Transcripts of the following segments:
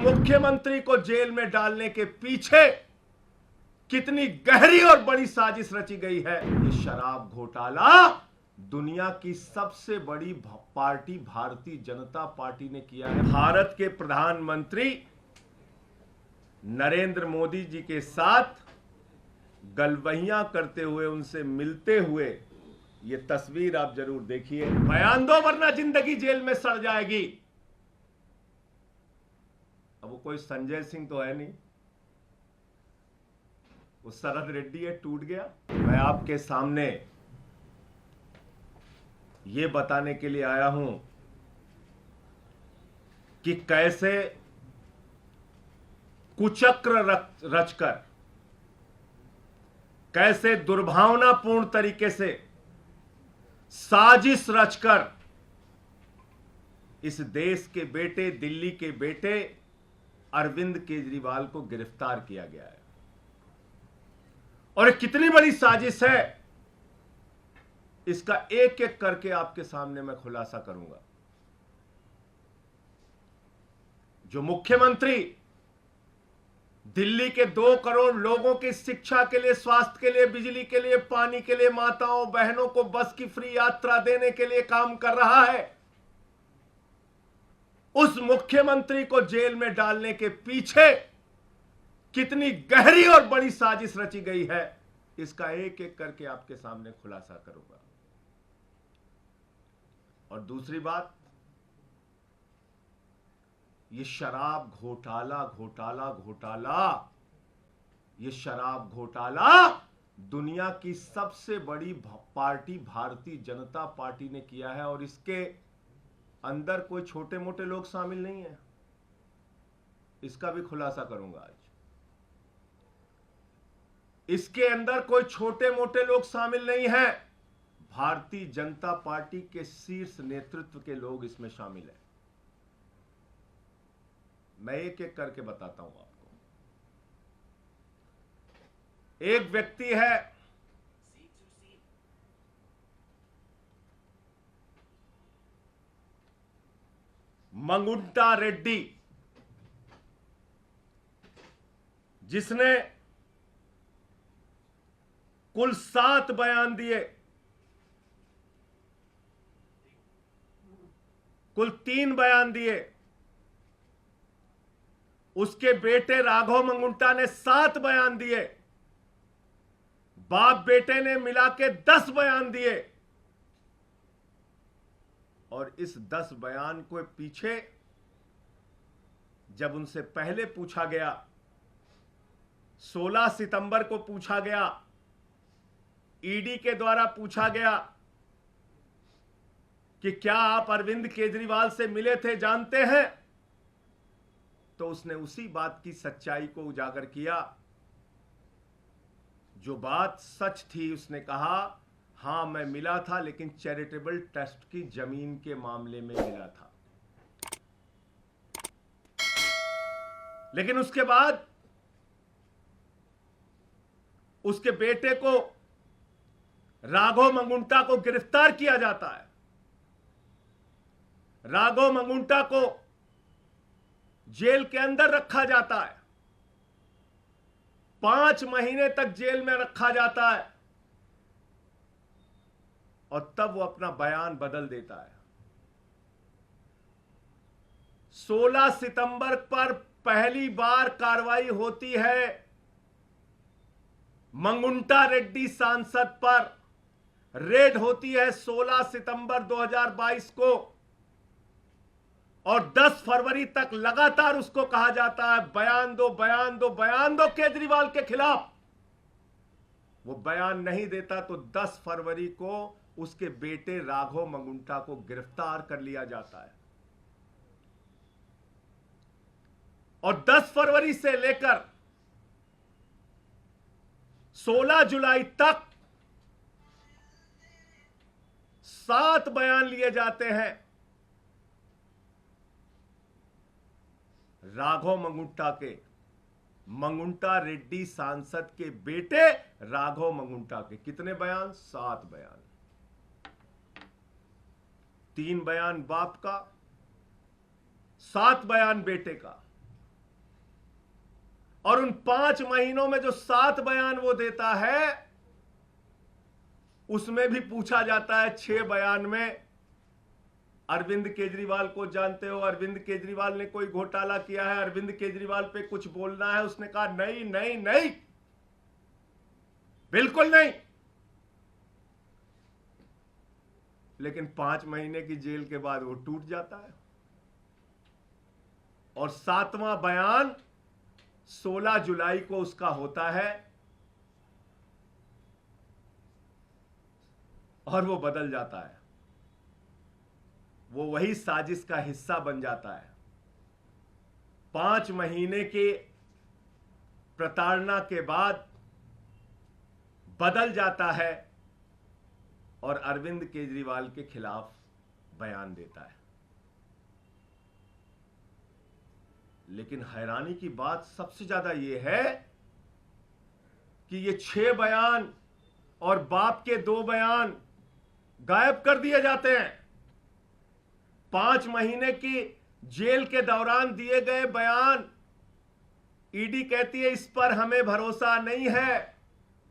मुख्यमंत्री को जेल में डालने के पीछे कितनी गहरी और बड़ी साजिश रची गई है। ये शराब घोटाला दुनिया की सबसे बड़ी पार्टी भारतीय जनता पार्टी ने किया है। भारत के प्रधानमंत्री नरेंद्र मोदी जी के साथ गलवहियां करते हुए, उनसे मिलते हुए ये तस्वीर आप जरूर देखिए। बयान दो वरना जिंदगी जेल में सड़ जाएगी। अब वो कोई संजय सिंह तो है नहीं, वो शरद रेड्डी है, टूट गया। मैं आपके सामने ये बताने के लिए आया हूं कि कैसे कुचक्र रचकर, कैसे दुर्भावनापूर्ण तरीके से साजिश रचकर इस देश के बेटे, दिल्ली के बेटे अरविंद केजरीवाल को गिरफ्तार किया गया है। और कितनी बड़ी साजिश है, इसका एक एक करके आपके सामने मैं खुलासा करूंगा। जो मुख्यमंत्री दिल्ली के 2 करोड़ लोगों की शिक्षा के लिए, स्वास्थ्य के लिए, बिजली के लिए, पानी के लिए, माताओं बहनों को बस की फ्री यात्रा देने के लिए काम कर रहा है, उस मुख्यमंत्री को जेल में डालने के पीछे कितनी गहरी और बड़ी साजिश रची गई है, इसका एक एक करके आपके सामने खुलासा करूंगा। और दूसरी बात, ये शराब घोटाला ये शराब घोटाला दुनिया की सबसे बड़ी पार्टी भारतीय जनता पार्टी ने किया है। और इसके अंदर कोई छोटे मोटे लोग शामिल नहीं है, इसका भी खुलासा करूंगा आज। इसके अंदर कोई छोटे मोटे लोग शामिल नहीं है, भारतीय जनता पार्टी के शीर्ष नेतृत्व के लोग इसमें शामिल हैं। मैं एक एक करके बताता हूं आपको। एक व्यक्ति है मंगुंटा रेड्डी, जिसने कुल 7 बयान दिए, कुल 3 बयान दिए। उसके बेटे राघव मंगुंटा ने 7 बयान दिए, बाप बेटे ने मिला के 10 बयान दिए। और इस 10 बयान को पीछे जब उनसे पहले पूछा गया, 16 सितंबर को पूछा गया, ईडी के द्वारा पूछा गया कि क्या आप अरविंद केजरीवाल से मिले थे, जानते हैं, तो उसने उसी बात की सच्चाई को उजागर किया। जो बात सच थी, उसने कहा हां मैं मिला था, लेकिन चैरिटेबल ट्रस्ट की जमीन के मामले में मिला था। लेकिन उसके बाद उसके बेटे को, राघव मंगुंटा को गिरफ्तार किया जाता है। राघव मंगुंटा को जेल के अंदर रखा जाता है, 5 महीने तक जेल में रखा जाता है। और तब वो अपना बयान बदल देता है। 16 सितंबर पर पहली बार कार्रवाई होती है मंगुंटा रेड्डी सांसद पर, रेड होती है 16 सितंबर 2022 को। और 10 फरवरी तक लगातार उसको कहा जाता है बयान दो, बयान दो, बयान दो केजरीवाल के खिलाफ। वो बयान नहीं देता तो 10 फरवरी को उसके बेटे राघव मंगुंटा को गिरफ्तार कर लिया जाता है। और 10 फरवरी से लेकर 16 जुलाई तक 7 बयान लिए जाते हैं राघव मंगुंटा के, मंगुंटा रेड्डी सांसद के बेटे राघव मंगुंटा के। कितने बयान? 7 बयान। 3 बयान बाप का, 7 बयान बेटे का। और उन 5 महीनों में जो 7 बयान वो देता है, उसमें भी पूछा जाता है 6 बयान में अरविंद केजरीवाल को जानते हो, अरविंद केजरीवाल ने कोई घोटाला किया है, अरविंद केजरीवाल पे कुछ बोलना है? उसने कहा नहीं नहीं नहीं, बिल्कुल नहीं। लेकिन 5 महीने की जेल के बाद वो टूट जाता है और 7वां बयान 16 जुलाई को उसका होता है और वो बदल जाता है। वो वही साजिश का हिस्सा बन जाता है। 5 महीने के प्रताड़ना के बाद बदल जाता है और अरविंद केजरीवाल के खिलाफ बयान देता है। लेकिन हैरानी की बात सबसे ज्यादा यह है कि ये 6 बयान और बाप के 2 बयान गायब कर दिए जाते हैं। 5 महीने की जेल के दौरान दिए गए बयान, ईडी कहती है इस पर हमें भरोसा नहीं है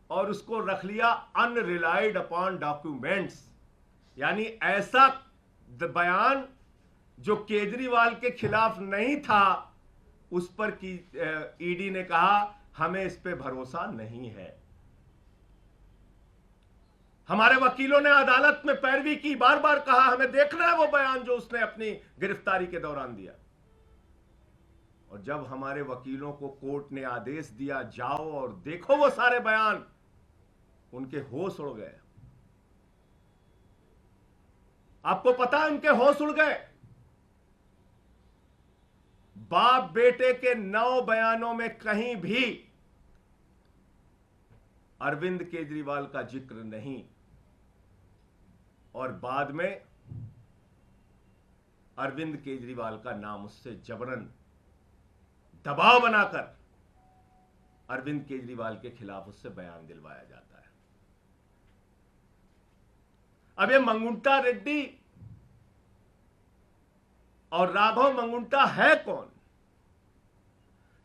और उसको रख लिया अनरिलाइड अपॉन डॉक्यूमेंट्स। यानी ऐसा बयान जो केजरीवाल के खिलाफ नहीं था, उस पर की ईडी ने कहा हमें इस पे भरोसा नहीं है। हमारे वकीलों ने अदालत में पैरवी की, बार बार कहा हमें देखना है वो बयान जो उसने अपनी गिरफ्तारी के दौरान दिया। और जब हमारे वकीलों को कोर्ट ने आदेश दिया जाओ और देखो वो सारे बयान, उनके होश उड़ गए। आपको पता है उनके होश उड़ गए। बाप बेटे के 9 बयानों में कहीं भी अरविंद केजरीवाल का जिक्र नहीं और बाद में अरविंद केजरीवाल का नाम उससे जबरन दबाव बनाकर अरविंद केजरीवाल के खिलाफ उससे बयान दिलवाया जाता है। अब ये मंगुंटा रेड्डी और राघव मंगुंटा है कौन,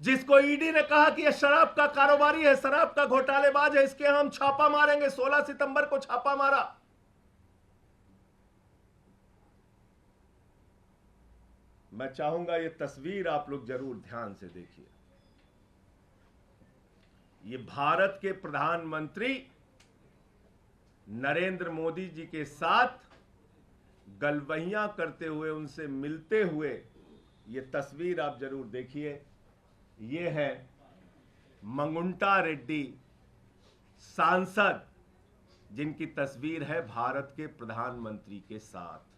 जिसको ईडी ने कहा कि यह शराब का कारोबारी है, शराब का घोटालेबाज है, इसके हम छापा मारेंगे। 16 सितंबर को छापा मारा। मैं चाहूंगा ये तस्वीर आप लोग जरूर ध्यान से देखिए। ये भारत के प्रधानमंत्री नरेंद्र मोदी जी के साथ गलवहियां करते हुए, उनसे मिलते हुए ये तस्वीर आप जरूर देखिए। ये है मंगुंटा रेड्डी सांसद, जिनकी तस्वीर है भारत के प्रधानमंत्री के साथ।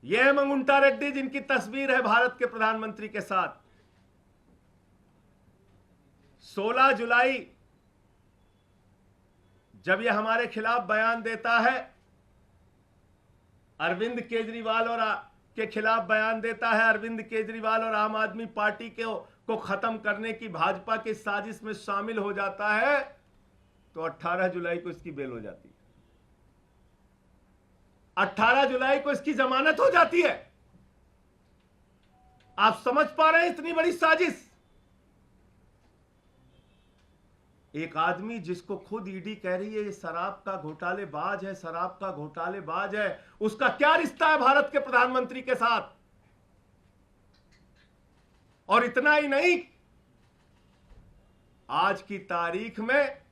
यह है मंगुंटा रेड्डी जिनकी तस्वीर है भारत के प्रधानमंत्री के साथ। 16 जुलाई जब यह हमारे खिलाफ बयान देता है, अरविंद केजरीवाल और के खिलाफ बयान देता है, अरविंद केजरीवाल और आम आदमी पार्टी को खत्म करने की भाजपा की साजिश में शामिल हो जाता है, तो 18 जुलाई को इसकी बेल हो जाती है। 18 जुलाई को इसकी जमानत हो जाती है। आप समझ पा रहे हैं इतनी बड़ी साजिश? एक आदमी जिसको खुद ईडी कह रही है ये शराब का घोटालेबाज है, शराब का घोटालेबाज है, उसका क्या रिश्ता है भारत के प्रधानमंत्री के साथ? और इतना ही नहीं, आज की तारीख में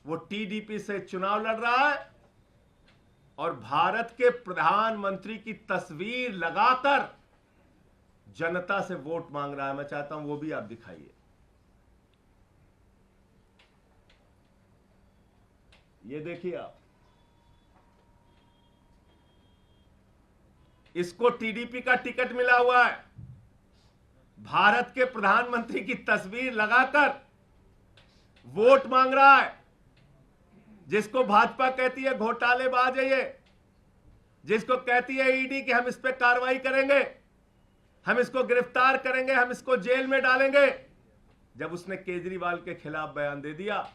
वो टीडीपी से चुनाव लड़ रहा है और भारत के प्रधानमंत्री की तस्वीर लगाकर जनता से वोट मांग रहा है। मैं चाहता हूं वो भी आप दिखाइए। ये देखिए आप, इसको टीडीपी का टिकट मिला हुआ है, भारत के प्रधानमंत्री की तस्वीर लगाकर वोट मांग रहा है। जिसको भाजपा कहती है घोटालेबाज है ये, जिसको कहती है ईडी कि हम इस पे कार्रवाई करेंगे, हम इसको गिरफ्तार करेंगे, हम इसको जेल में डालेंगे, जब उसने केजरीवाल के खिलाफ बयान दे दिया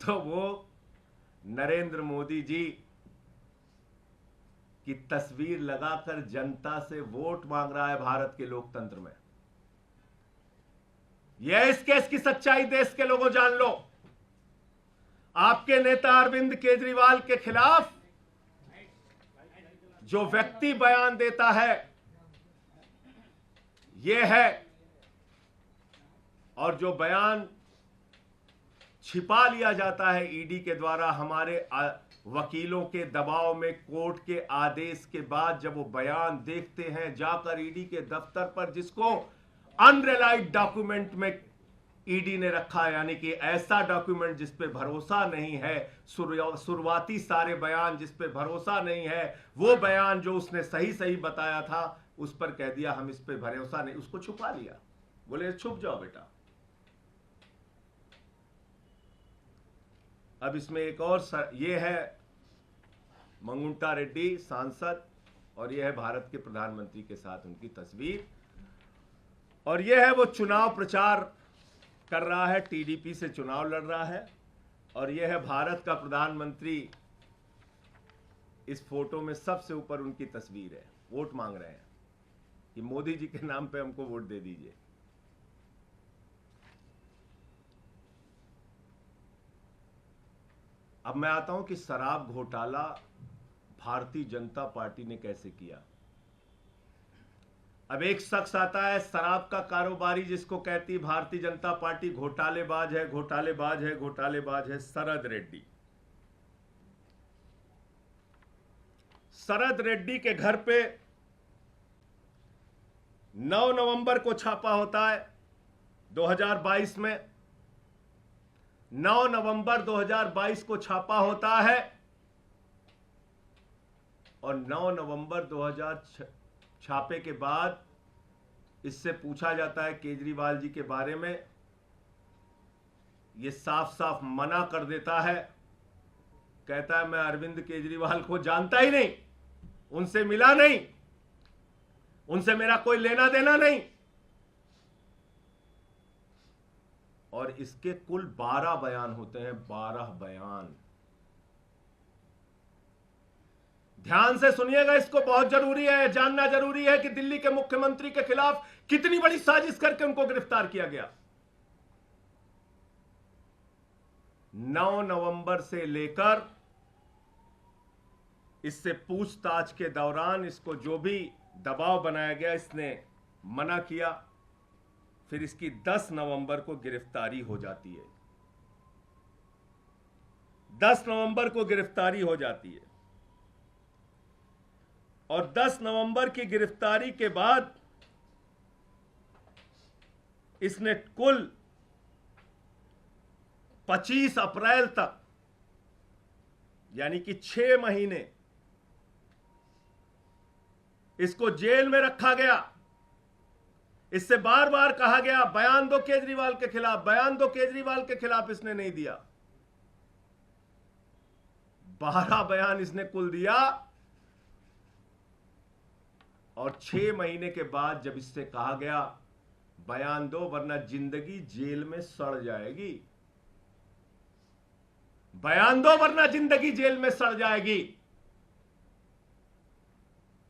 तो वो नरेंद्र मोदी जी की तस्वीर लगाकर जनता से वोट मांग रहा है भारत के लोकतंत्र में। यह इस केस की सच्चाई देश के लोगों जान लो। आपके नेता अरविंद केजरीवाल के खिलाफ जो व्यक्ति बयान देता है यह है, और जो बयान छिपा लिया जाता है ईडी के द्वारा हमारे वकीलों के दबाव में, कोर्ट के आदेश के बाद जब वो बयान देखते हैं जाकर ईडी के दफ्तर पर, जिसको अनरिलाइड डॉक्यूमेंट में ईडी ने रखा है, यानी कि ऐसा डॉक्यूमेंट जिस पे भरोसा नहीं है, शुरुआती सारे बयान जिस पे भरोसा नहीं है, वो बयान जो उसने सही सही बताया था उस पर कह दिया हम इस पे भरोसा नहीं, उसको छुपा लिया। बोले छुप जाओ बेटा। अब इसमें एक और ये है मंगुंटा रेड्डी सांसद, और ये है भारत के प्रधानमंत्री के साथ उनकी तस्वीर, और ये है वो चुनाव प्रचार कर रहा है, टीडीपी से चुनाव लड़ रहा है, और यह है भारत का प्रधानमंत्री। इस फोटो में सबसे ऊपर उनकी तस्वीर है। वोट मांग रहे हैं कि मोदी जी के नाम पे हमको वोट दे दीजिए। अब मैं आता हूं कि शराब घोटाला भारतीय जनता पार्टी ने कैसे किया। अब एक शख्स आता है शराब का कारोबारी, जिसको कहती है भारतीय जनता पार्टी घोटालेबाज है, घोटालेबाज है, घोटालेबाज है, शरद रेड्डी। शरद रेड्डी के घर पे 9 नवंबर को छापा होता है 2022 में। 9 नवंबर 2022 को छापा होता है, और 9 नवंबर 2000 छापे के बाद इससे पूछा जाता है केजरीवाल जी के बारे में। ये साफ साफ मना कर देता है, कहता है मैं अरविंद केजरीवाल को जानता ही नहीं, उनसे मिला नहीं, उनसे मेरा कोई लेना देना नहीं। और इसके कुल 12 बयान होते हैं, 12 बयान। ध्यान से सुनिएगा, इसको बहुत जरूरी है, जानना जरूरी है कि दिल्ली के मुख्यमंत्री के खिलाफ कितनी बड़ी साजिश करके उनको गिरफ्तार किया गया। 9 नवंबर से लेकर इससे पूछताछ के दौरान इसको जो भी दबाव बनाया गया, इसने मना किया। फिर इसकी 10 नवंबर को गिरफ्तारी हो जाती है। 10 नवंबर को गिरफ्तारी हो जाती है, और 10 नवंबर की गिरफ्तारी के बाद इसने कुल 25 अप्रैल तक, यानी कि 6 महीने इसको जेल में रखा गया। इससे बार बार कहा गया बयान दो केजरीवाल के खिलाफ, बयान दो केजरीवाल के खिलाफ, इसने नहीं दिया। 12 बयान इसने कुल दिया, और 6 महीने के बाद जब इससे कहा गया बयान दो वरना जिंदगी जेल में सड़ जाएगी, बयान दो वरना जिंदगी जेल में सड़ जाएगी।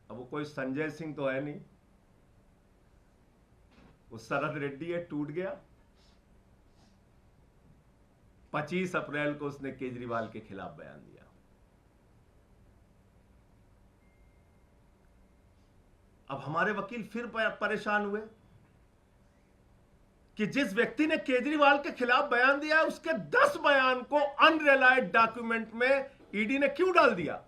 अब वो कोई संजय सिंह तो है नहीं, वो शरद रेड्डी है, टूट गया। 25 अप्रैल को उसने केजरीवाल के खिलाफ बयान दिया। अब हमारे वकील फिर परेशान हुए कि जिस व्यक्ति ने केजरीवाल के खिलाफ बयान दिया उसके 10 बयान को अनरिलाइड डॉक्यूमेंट में ईडी ने क्यों डाल दिया।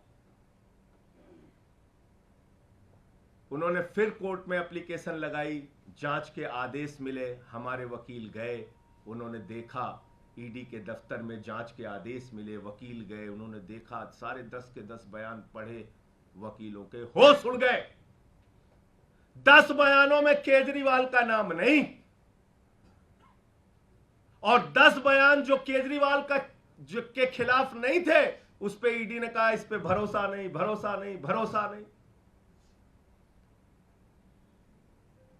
उन्होंने फिर कोर्ट में एप्लीकेशन लगाई, जांच के आदेश मिले, हमारे वकील गए, उन्होंने देखा ईडी के दफ्तर में जांच के आदेश मिले, वकील गए, उन्होंने देखा, सारे 10 के 10 बयान पढ़े, वकीलों के होश उड़ गए। 10 बयानों में केजरीवाल का नाम नहीं, और 10 बयान जो केजरीवाल का जो के खिलाफ नहीं थे उस पे ईडी ने कहा इस पे भरोसा नहीं, भरोसा नहीं, भरोसा नहीं।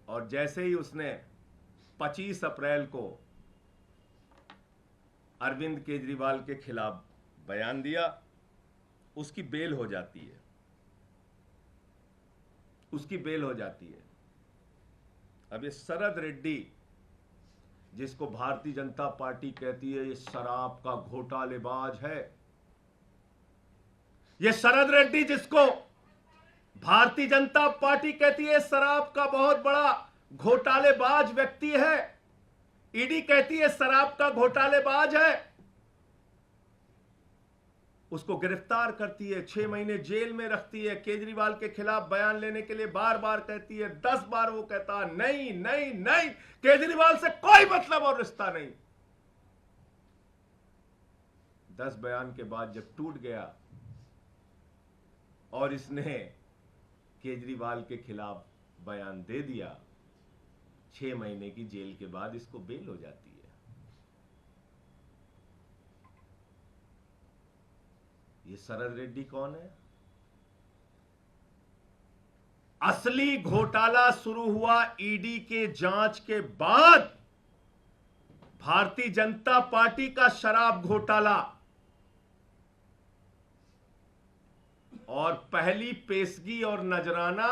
और जैसे ही उसने 25 अप्रैल को अरविंद केजरीवाल के खिलाफ बयान दिया, उसकी बेल हो जाती है। उसकी बेल हो जाती है। अब ये शरद रेड्डी, जिसको भारतीय जनता पार्टी कहती है ये शराब का घोटालेबाज है, ये शरद रेड्डी जिसको भारतीय जनता पार्टी कहती है शराब का बहुत बड़ा घोटालेबाज व्यक्ति है, ईडी कहती है शराब का घोटालेबाज है, उसको गिरफ्तार करती है, 6 महीने जेल में रखती है, केजरीवाल के खिलाफ बयान लेने के लिए बार बार कहती है, 10 बार वो कहता है नहीं नहीं नहीं, केजरीवाल से कोई मतलब और रिश्ता नहीं। 10 बयान के बाद जब टूट गया और इसने केजरीवाल के खिलाफ बयान दे दिया, 6 महीने की जेल के बाद इसको बेल हो जाती है। ये शरद रेड्डी कौन है? असली घोटाला शुरू हुआ ईडी के जांच के बाद। भारतीय जनता पार्टी का शराब घोटाला, और पहली पेशगी और नजराना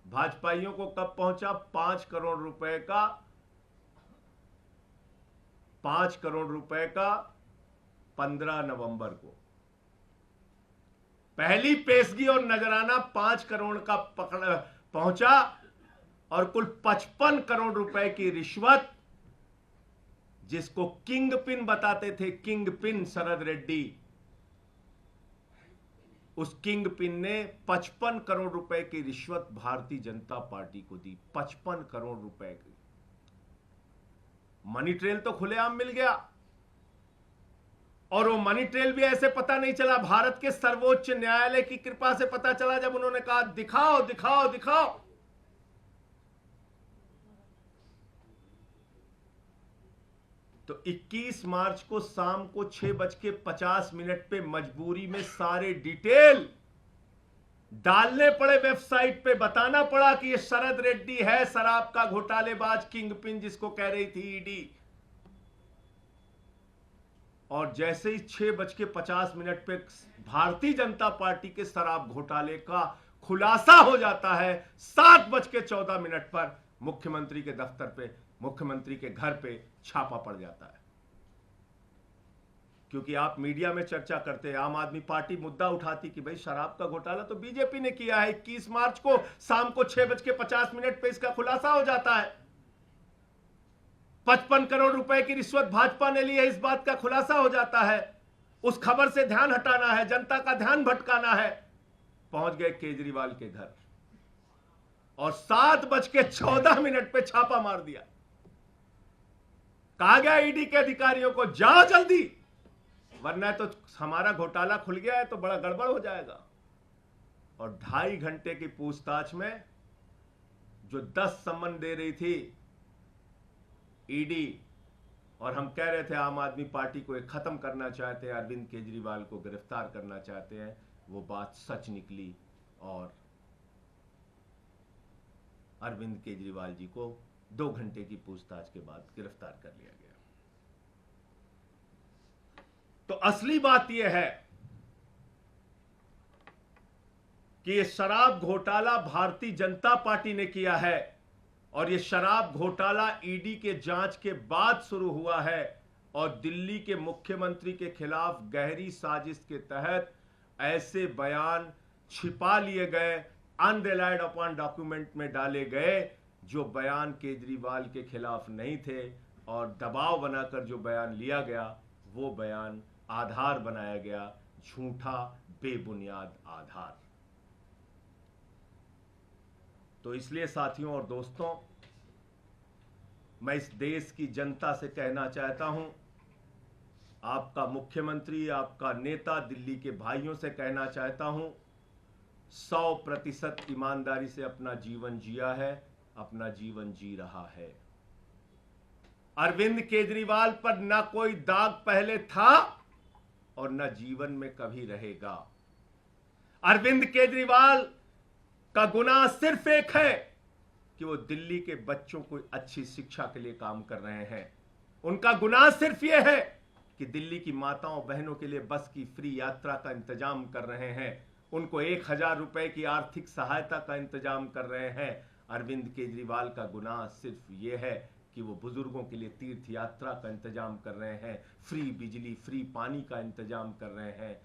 भाजपाइयों को कब पहुंचा? 5 करोड़ रुपए का 5 करोड़ रुपए का 15 नवंबर को पहली पेशगी और नजराना 5 करोड़ का पहुंचा, और कुल 55 करोड़ रुपए की रिश्वत, जिसको किंग पिन बताते थे, किंग पिन शरद रेड्डी, उस किंग पिन ने 55 करोड़ रुपए की रिश्वत भारतीय जनता पार्टी को दी। 55 करोड़ रुपए की मनी ट्रेल तो खुलेआम मिल गया, और वो मनी ट्रेल भी ऐसे पता नहीं चला, भारत के सर्वोच्च न्यायालय की कृपा से पता चला, जब उन्होंने कहा दिखाओ दिखाओ दिखाओ। तो 21 मार्च को शाम को 6:50 पे मजबूरी में सारे डिटेल डालने पड़े वेबसाइट पे, बताना पड़ा कि ये शरद रेड्डी है शराब का घोटालेबाज, किंग पिन जिसको कह रही थी ईडी। और जैसे ही 6:50 पे भारतीय जनता पार्टी के शराब घोटाले का खुलासा हो जाता है, 7:14 पर मुख्यमंत्री के दफ्तर पे, मुख्यमंत्री के घर पे छापा पड़ जाता है। क्योंकि आप मीडिया में चर्चा करते हैं, आम आदमी पार्टी मुद्दा उठाती कि भाई शराब का घोटाला तो बीजेपी ने किया है। 21 मार्च को शाम को 6:50 पे इसका खुलासा हो जाता है। 55 करोड़ रुपए की रिश्वत भाजपा ने ली है, इस बात का खुलासा हो जाता है। उस खबर से ध्यान हटाना है, जनता का ध्यान भटकाना है, पहुंच गए केजरीवाल के घर और 7:14 पे छापा मार दिया। कहा गया ईडी के अधिकारियों को जाओ जल्दी, वरना तो हमारा घोटाला खुल गया है तो बड़ा गड़बड़ हो जाएगा। और 2.5 घंटे की पूछताछ में जो 10 सम्मन दे रही थी ईडी, और हम कह रहे थे आम आदमी पार्टी को एक खत्म करना चाहते हैं, अरविंद केजरीवाल को गिरफ्तार करना चाहते हैं, वो बात सच निकली और अरविंद केजरीवाल जी को 2 घंटे की पूछताछ के बाद गिरफ्तार कर लिया गया। तो असली बात यह है कि यह शराब घोटाला भारतीय जनता पार्टी ने किया है, और यह शराब घोटाला ईडी के जांच के बाद शुरू हुआ है, और दिल्ली के मुख्यमंत्री के खिलाफ गहरी साजिश के तहत ऐसे बयान छिपा लिए गए, अनरिलाइड अपॉन डॉक्यूमेंट में डाले गए, जो बयान केजरीवाल के खिलाफ नहीं थे, और दबाव बनाकर जो बयान लिया गया वो बयान आधार बनाया गया, झूठा बेबुनियाद आधार। तो इसलिए साथियों और दोस्तों, मैं इस देश की जनता से कहना चाहता हूं, आपका मुख्यमंत्री, आपका नेता, दिल्ली के भाइयों से कहना चाहता हूं, 100% ईमानदारी से अपना जीवन जिया है, अपना जीवन जी रहा है। अरविंद केजरीवाल पर ना कोई दाग पहले था और न जीवन में कभी रहेगा। अरविंद केजरीवाल का गुनाह सिर्फ एक है कि वो दिल्ली के बच्चों को अच्छी शिक्षा के लिए काम कर रहे हैं। उनका गुनाह सिर्फ ये है कि दिल्ली की माताओं बहनों के लिए बस की फ्री यात्रा का इंतजाम कर रहे हैं। उनको 1,000 रुपए की आर्थिक सहायता का इंतजाम कर रहे हैं। अरविंद केजरीवाल का गुनाह सिर्फ ये है कि वो बुजुर्गों के लिए तीर्थ यात्रा का इंतजाम कर रहे हैं, फ्री बिजली फ्री पानी का इंतजाम कर रहे हैं।